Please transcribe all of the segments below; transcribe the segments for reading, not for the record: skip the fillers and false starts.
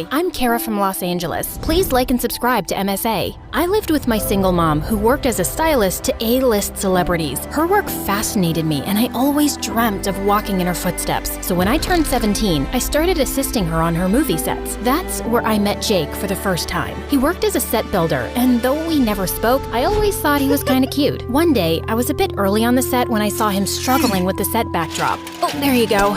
Hi, I'm Kara from Los Angeles. Please like and subscribe to MSA. I lived with my single mom who worked as a stylist to A-list celebrities. Her work fascinated me and I always dreamt of walking in her footsteps. So when I turned 17, I started assisting her on her movie sets. That's where I met Jake for the first time. He worked as a set builder, and though we never spoke, I always thought he was kind of cute. One day, I was a bit early on the set when I saw him struggling with the set backdrop. Oh, there you go.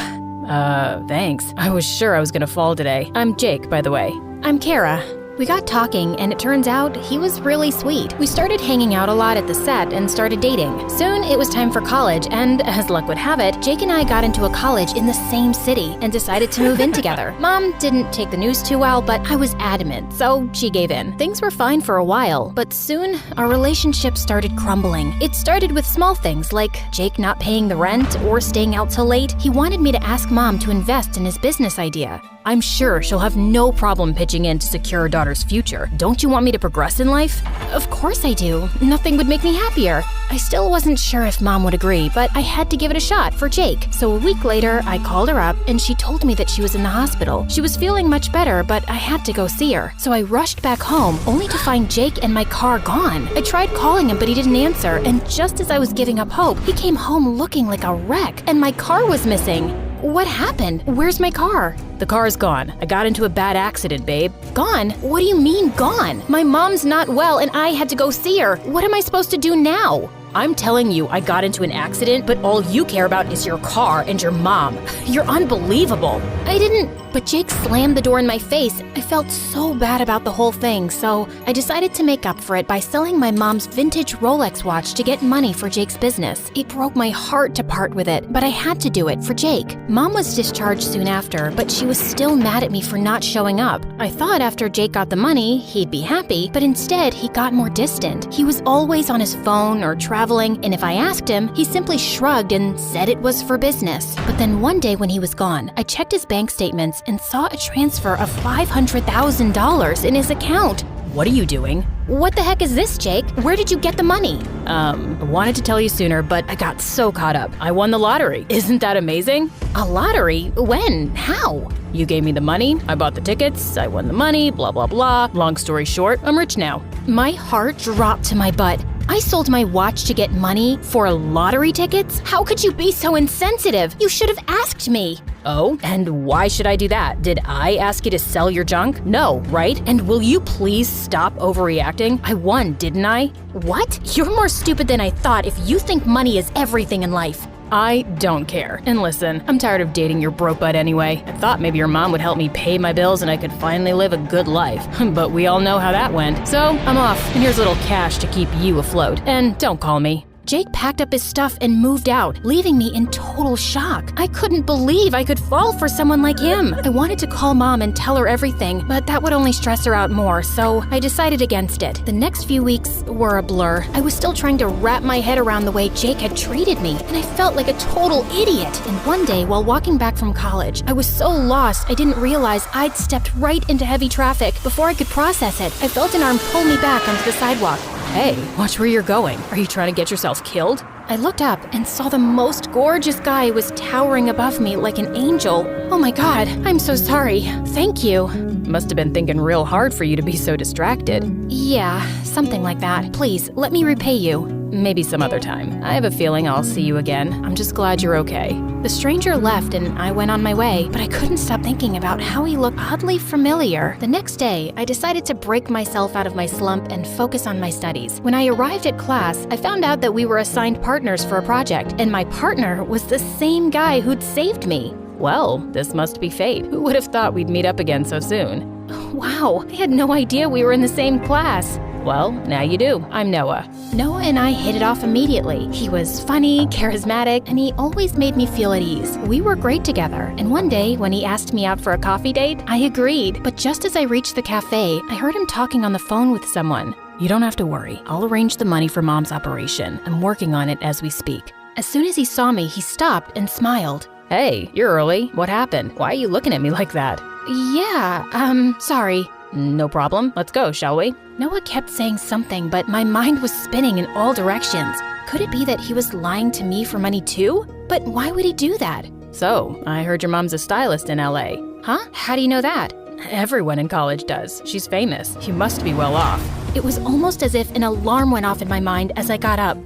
Thanks. I was sure I was gonna fall today. I'm Jake, by the way. I'm Kara. We got talking, and it turns out he was really sweet. We started hanging out a lot at the set and started dating. Soon, it was time for college, and as luck would have it, Jake and I got into a college in the same city and decided to move in together. Mom didn't take the news too well, but I was adamant, so she gave in. Things were fine for a while, but soon, our relationship started crumbling. It started with small things like Jake not paying the rent or staying out till late. He wanted me to ask Mom to invest in his business idea. I'm sure she'll have no problem pitching in to secure her daughter's future. Don't you want me to progress in life? Of course I do. Nothing would make me happier. I still wasn't sure if Mom would agree, but I had to give it a shot for Jake. So a week later, I called her up and she told me that she was in the hospital. She was feeling much better, but I had to go see her. So I rushed back home, only to find Jake and my car gone. I tried calling him, but he didn't answer, and just as I was giving up hope, he came home looking like a wreck, and my car was missing. What happened? Where's my car? The car's gone. I got into a bad accident, babe. Gone? What do you mean gone? My mom's not well and I had to go see her. What am I supposed to do now? I'm telling you, I got into an accident, but all you care about is your car and your mom. You're unbelievable. I didn't. But Jake slammed the door in my face. I felt so bad about the whole thing, so I decided to make up for it by selling my mom's vintage Rolex watch to get money for Jake's business. It broke my heart to part with it, but I had to do it for Jake. Mom was discharged soon after, but she was still mad at me for not showing up. I thought after Jake got the money, he'd be happy, but instead he got more distant. He was always on his phone or traveling, and if I asked him, he simply shrugged and said it was for business. But then one day when he was gone, I checked his bank statements and saw a transfer of $500,000 in his account. What are you doing? What the heck is this, Jake? Where did you get the money? I wanted to tell you sooner, but I got so caught up. I won the lottery. Isn't that amazing? A lottery? When? How? You gave me the money, I bought the tickets, I won the money, blah, blah, blah. Long story short, I'm rich now. My heart dropped to my butt. I sold my watch to get money for lottery tickets? How could you be so insensitive? You should have asked me. Oh, and why should I do that? Did I ask you to sell your junk? No, right? And will you please stop overreacting? I won, didn't I? What? You're more stupid than I thought if you think money is everything in life. I don't care. And listen, I'm tired of dating your broke butt anyway. I thought maybe your mom would help me pay my bills and I could finally live a good life. But we all know how that went. So I'm off, and here's a little cash to keep you afloat. And don't call me. Jake packed up his stuff and moved out, leaving me in total shock. I couldn't believe I could fall for someone like him. I wanted to call Mom and tell her everything, but that would only stress her out more, so I decided against it. The next few weeks were a blur. I was still trying to wrap my head around the way Jake had treated me, and I felt like a total idiot. And one day, while walking back from college, I was so lost I didn't realize I'd stepped right into heavy traffic. Before I could process it, I felt an arm pull me back onto the sidewalk. Hey, watch where you're going. Are you trying to get yourself killed? I looked up and saw the most gorgeous guy was towering above me like an angel. Oh my God, I'm so sorry. Thank you. Must have been thinking real hard for you to be so distracted. Yeah, something like that. Please, let me repay you. Maybe some other time. I have a feeling I'll see you again. I'm just glad you're okay. The stranger left and I went on my way, but I couldn't stop thinking about how he looked oddly familiar. The next day, I decided to break myself out of my slump and focus on my studies. When I arrived at class, I found out that we were assigned partners for a project, and my partner was the same guy who'd saved me. Well, this must be fate. Who would have thought we'd meet up again so soon? Wow, I had no idea we were in the same class. Well, now you do. I'm Noah. Noah and I hit it off immediately. He was funny, charismatic, and he always made me feel at ease. We were great together, and one day when he asked me out for a coffee date, I agreed. But just as I reached the cafe, I heard him talking on the phone with someone. You don't have to worry. I'll arrange the money for Mom's operation. I'm working on it as we speak. As soon as he saw me, he stopped and smiled. Hey, you're early. What happened? Why are you looking at me like that? Yeah, sorry. No problem. Let's go, shall we? Noah kept saying something, but my mind was spinning in all directions. Could it be that he was lying to me for money too? But why would he do that? So, I heard your mom's a stylist in LA. Huh? How do you know that? Everyone in college does. She's famous. You must be well off. It was almost as if an alarm went off in my mind as I got up.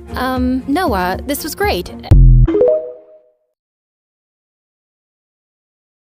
Noah, this was great.